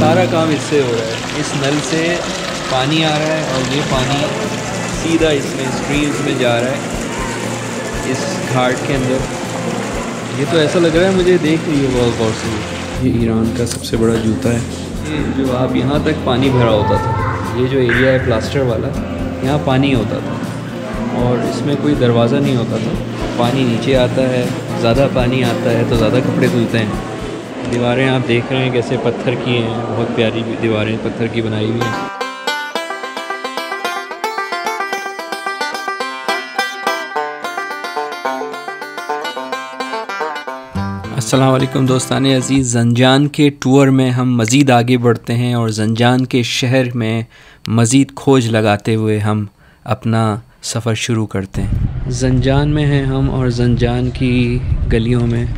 सारा काम इससे हो रहा है। इस नल से पानी आ रहा है और ये पानी सीधा इसमें स्ट्रीम्स में जा रहा है इस घाट के अंदर। ये तो ऐसा लग रहा है मुझे, देख रही है बहुत गौर से। ये ईरान का सबसे बड़ा जूता है। ये जो आप यहाँ तक पानी भरा होता था, ये जो एरिया है प्लास्टर वाला, यहाँ पानी होता था और इसमें कोई दरवाज़ा नहीं होता था। पानी नीचे आता है, ज़्यादा पानी आता है तो ज़्यादा कपड़े धुलते हैं। दीवारें आप देख रहे हैं कैसे पत्थर की हैं, बहुत प्यारी दीवारें पत्थर की बनाई हुई हैं। अस्सलाम वालेकुम दोस्तान अज़ीज़। ज़ंजान के टूर में हम मज़ीद आगे बढ़ते हैं और ज़ंजान के शहर में मज़ीद खोज लगाते हुए हम अपना सफ़र शुरू करते हैं। ज़ंजान में हैं हम और ज़ंजान की गलियों में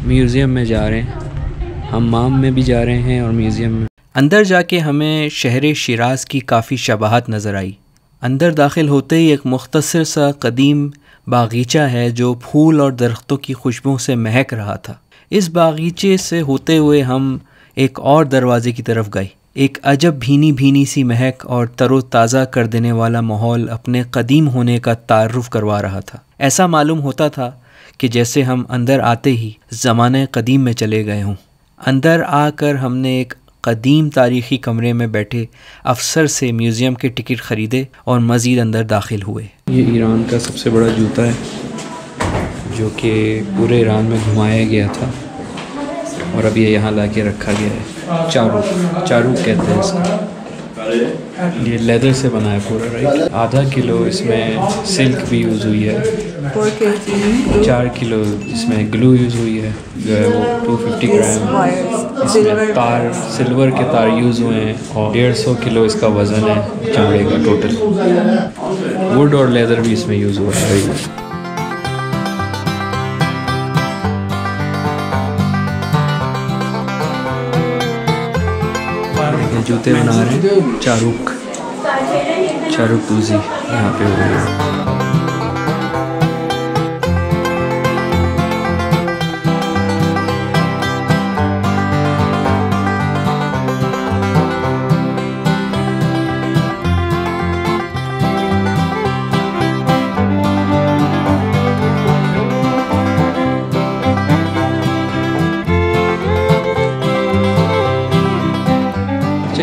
म्यूज़ियम में जा रहे हैं। हम्माम में भी जा रहे हैं और म्यूज़ियम में। अंदर जाके हमें शहर शिराज़ की काफ़ी शबाहत नज़र आई। अंदर दाखिल होते ही एक मुख्तसर सा कदीम बागीचा है जो फूल और दरख्तों की खुशबू से महक रहा था। इस बागीचे से होते हुए हम एक और दरवाज़े की तरफ गए। एक अजब भीनी भीनी सी महक और तरोताज़ा कर देने वाला माहौल अपने कदीम होने का तारुफ़ करवा रहा था। ऐसा मालूम होता था कि जैसे हम अंदर आते ही ज़माने कदीम में चले गए हों। अंदर आकर हमने एक कदीम तारीख़ी कमरे में बैठे अफसर से म्यूज़ियम के टिकट ख़रीदे और मज़ीद अंदर दाखिल हुए। ये ईरान का सबसे बड़ा जूता है जो कि पूरे ईरान में घुमाया गया था और अब ये यहाँ ला के रखा गया है। चारू कहते हैं इसको। ये लेदर से बना है पूरा, राइट। आधा किलो इसमें सिल्क भी यूज़ हुई है, 4 किलो इसमें ग्लू यूज़ हुई है जो है वो 250 ग्राम। इसमें तार, सिल्वर के तार यूज़ हुए हैं और 150 किलो इसका वज़न है चमड़े का टोटल। वुड और लेदर भी इसमें यूज़ हुआ है। जूते बना रहे हैं चारुक दूजी यहाँ पे हो रही है।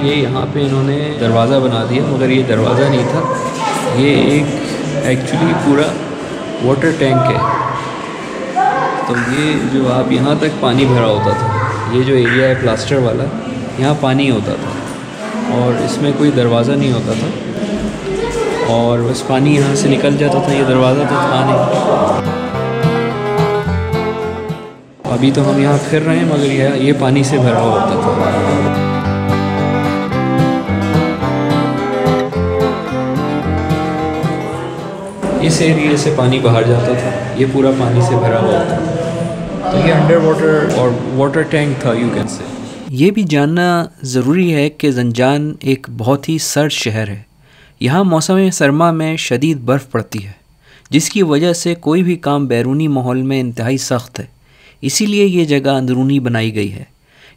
ये यहाँ पे इन्होंने दरवाज़ा बना दिया, मगर ये दरवाज़ा नहीं था, ये एक एक्चुअली पूरा वाटर टैंक है। तो ये जो आप यहाँ तक पानी भरा होता था, ये जो एरिया है प्लास्टर वाला, यहाँ पानी होता था और इसमें कोई दरवाज़ा नहीं होता था और बस पानी यहाँ से निकल जाता था। ये दरवाज़ा तो था नहीं। अभी तो हम यहाँ फिर रहे हैं मगर ये पानी से भरा हुआ होता था। इस एरिया से पानी बाहर जाता था, ये पूरा पानी से भरा हुआ था। तो ये अंडर वाटर और वाटर टैंक था, यू कैन से। ये भी जानना ज़रूरी है कि ज़ंजान एक बहुत ही सर्द शहर है। यहाँ मौसम सरमा में शदीद बर्फ़ पड़ती है जिसकी वजह से कोई भी काम बैरूनी माहौल में इंतहाई सख्त है। इसीलिए ये जगह अंदरूनी बनाई गई है।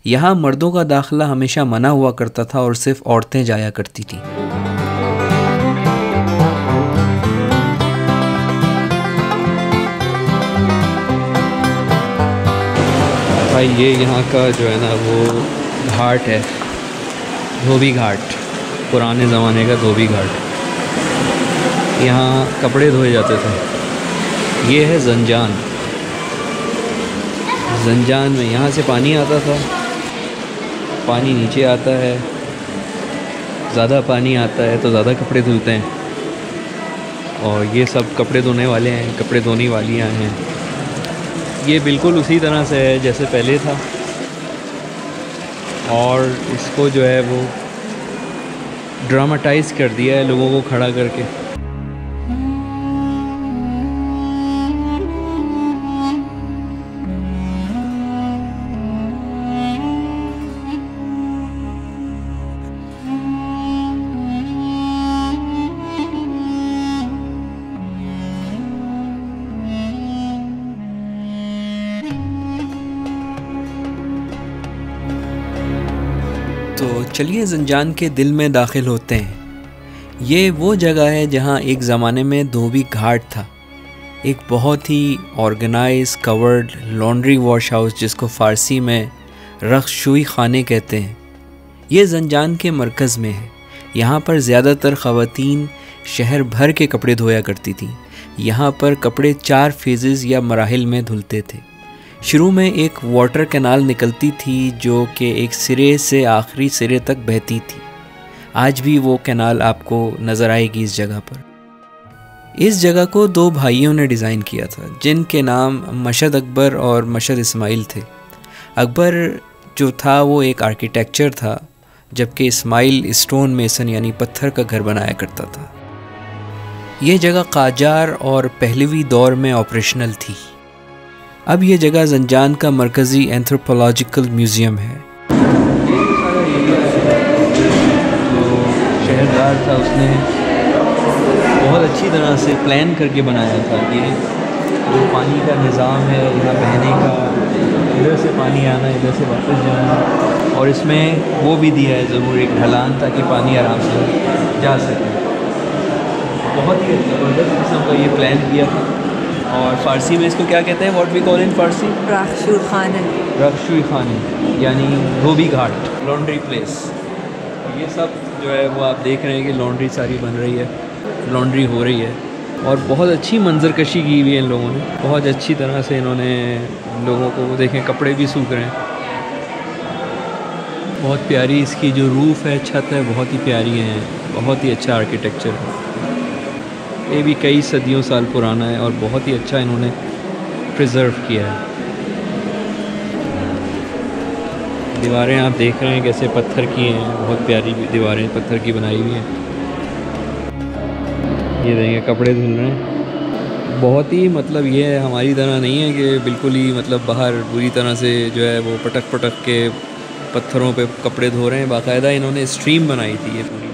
यहाँ मर्दों का दाखिला हमेशा मना हुआ करता था और सिर्फ़ औरतें जाया करती थीं। भाई ये यहाँ का जो है ना वो घाट है, धोबी घाट, पुराने ज़माने का धोबी घाट। यहाँ कपड़े धोए जाते थे। ये है ज़ंजान। ज़ंजान में यहाँ से पानी आता था, पानी नीचे आता है, ज़्यादा पानी आता है तो ज़्यादा कपड़े धुलते हैं और ये सब कपड़े धोने वाले हैं, कपड़े धोने वालियाँ हैं। ये बिल्कुल उसी तरह से है जैसे पहले था और इसको जो है वो ड्रामाटाइज़ कर दिया है लोगों को खड़ा करके। तो चलिए ज़ंजान के दिल में दाखिल होते हैं। ये वो जगह है जहाँ एक ज़माने में धोबी घाट था, एक बहुत ही organize covered laundry wash house जिसको फ़ारसी में रख्शुई खाने कहते हैं। ये ज़ंजान के मरकज़ में है। यहाँ पर ज़्यादातर ख़वातीन शहर भर के कपड़े धोया करती थीं। यहाँ पर कपड़े 4 फेजेज़ या मराहिल में धुलते थे। शुरू में एक वाटर कैनाल निकलती थी जो कि एक सिरे से आखिरी सिरे तक बहती थी। आज भी वो कैनाल आपको नज़र आएगी इस जगह पर। इस जगह को 2 भाइयों ने डिज़ाइन किया था जिनके नाम मशद अकबर और मशद इस्माइल थे। अकबर जो था वो एक आर्किटेक्चर था, जबकि इस्माइल स्टोन मेसन यानी पत्थर का घर बनाया करता था। ये जगह काजार और पहलवी दौर में ऑपरेशनल थी। अब ये जगह ज़ंजान का मरकज़ी एंथ्रोपोलॉजिकल म्यूज़ियम है। शहरदार था, उसने बहुत अच्छी तरह से प्लान करके बनाया था। ये जो पानी का निज़ाम है यहाँ बहने का, इधर से पानी आना, इधर से वापस जाना, और इसमें वो भी दिया है ज़रूर एक ढलान ताकि पानी आराम से जा सके। बहुत ही ज़बरदस्त किस्म का ये प्लान किया था। और फ़ारसी में इसको क्या कहते हैं? व्हाट वी कॉल इन फ़ारसी? रख्शुई खाने। रख्शुई खाने यानी धोबी घाट, लॉन्ड्री प्लेस। ये सब जो है वो आप देख रहे हैं कि लॉन्ड्री सारी बन रही है, लॉन्ड्री हो रही है, और बहुत अच्छी मंजरकशी की हुई है इन लोगों ने। बहुत अच्छी तरह से इन्होंने लोगों को देखें, कपड़े भी सूख रहे हैं। बहुत प्यारी इसकी जो रूफ़ है, छत है, बहुत ही प्यारी है। बहुत ही अच्छा आर्किटेक्चर है। ये भी कई सदियों साल पुराना है और बहुत ही अच्छा इन्होंने प्रिजर्व किया है। दीवारें आप देख रहे हैं कैसे पत्थर की हैं, बहुत प्यारी दीवारें पत्थर की बनाई हुई हैं। ये देखेंगे कपड़े धुल रहे हैं। बहुत ही मतलब ये है, हमारी तरह नहीं है कि बिल्कुल ही मतलब बाहर बुरी तरह से जो है वो पटक पटक के पत्थरों पे कपड़े धो रहे हैं। बाकायदा इन्होंने स्ट्रीम बनाई थी ये पूरी।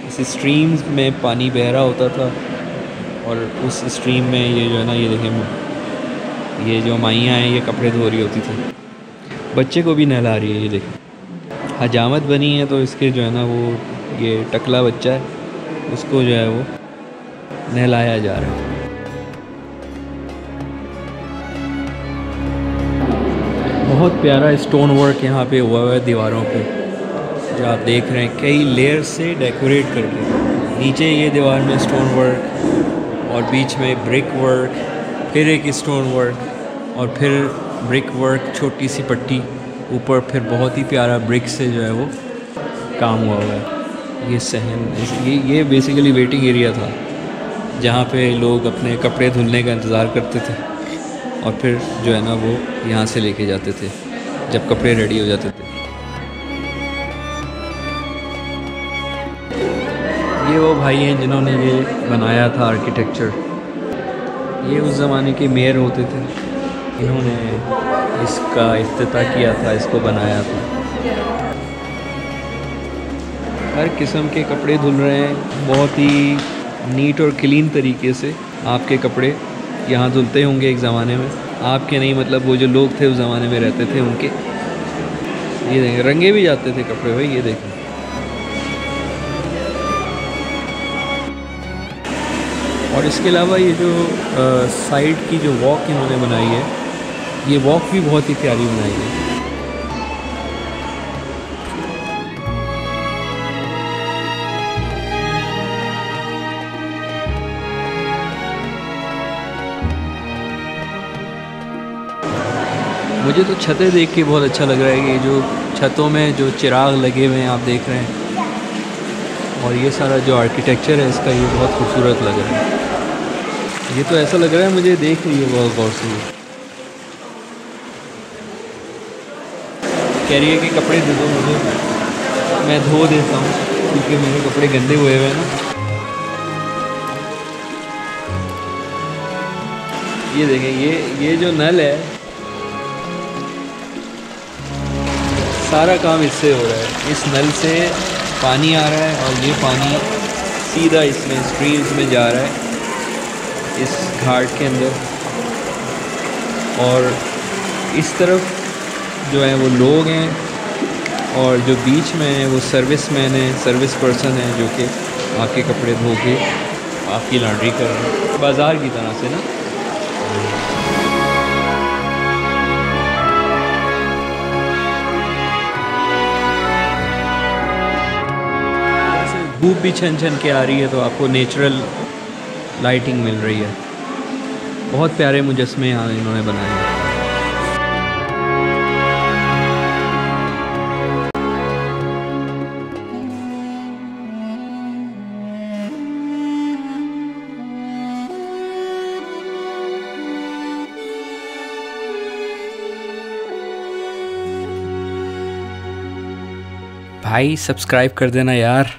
इस स्ट्रीम्स में पानी बह रहा होता था और उस स्ट्रीम में ये जो है ना, ये देखें, ये जो माइयाँ हैं ये कपड़े धो रही होती थी। बच्चे को भी नहला रही है, ये देखें। हजामत बनी है तो इसके जो है ना वो ये टकला बच्चा है, उसको जो है वो नहलाया जा रहा है। बहुत प्यारा स्टोन वर्क यहाँ पे हुआ है दीवारों पे, जो आप देख रहे हैं कई लेयर से डेकोरेट करके। नीचे ये दीवार में स्टोन वर्क और बीच में ब्रिक वर्क, फिर एक स्टोन वर्क और फिर ब्रिक वर्क, छोटी सी पट्टी ऊपर, फिर बहुत ही प्यारा ब्रिक से जो है वो काम हुआ है। ये सहन, ये बेसिकली वेटिंग एरिया था जहाँ पे लोग अपने कपड़े धुलने का इंतज़ार करते थे और फिर जो है ना वो यहाँ से लेके जाते थे जब कपड़े रेडी हो जाते थे। ये वो भाई हैं जिन्होंने ये बनाया था आर्किटेक्चर। ये उस ज़माने के मेयर होते थे, इन्होंने इसका इफ्तिताह किया था, इसको बनाया था। हर किस्म के कपड़े धुल रहे हैं, बहुत ही नीट और क्लीन तरीके से। आपके कपड़े यहाँ धुलते होंगे एक ज़माने में, आपके नहीं, मतलब वो जो लोग थे उस ज़माने में रहते थे उनके। ये देखें, रंगे भी जाते थे कपड़े भाई, ये देखें। और इसके अलावा ये जो साइड की जो वॉक इन्होंने बनाई है, ये वॉक भी बहुत ही प्यारी बनाई है। मुझे तो छतें देख के बहुत अच्छा लग रहा है कि जो छतों में जो चिराग लगे हुए हैं आप देख रहे हैं, और ये सारा जो आर्किटेक्चर है इसका, ये बहुत खूबसूरत लग रहा है। ये तो ऐसा लग रहा है मुझे देख रही है बहुत गौर से। कह रही है कि कपड़े दे दो मुझे, मैं धो देता हूँ क्योंकि मेरे कपड़े गंदे हुए हुए हैं ना। ये देखें, ये जो नल है, सारा काम इससे हो रहा है। इस नल से पानी आ रहा है और ये पानी सीधा इसमें स्ट्रीम्स में जा रहा है इस घाट के अंदर, और इस तरफ जो है वो लोग हैं और जो बीच में है वो सर्विसमैन है, सर्विस पर्सन है, जो कि आपके कपड़े धो के आपकी लॉन्ड्री कर रहे हैं, बाज़ार की तरह से ना। धूप भी छन छन के आ रही है तो आपको नेचुरल लाइटिंग मिल रही है। बहुत प्यारे मुजस्मे यहाँ इन्होंने बनाए हैं। भाई सब्सक्राइब कर देना यार।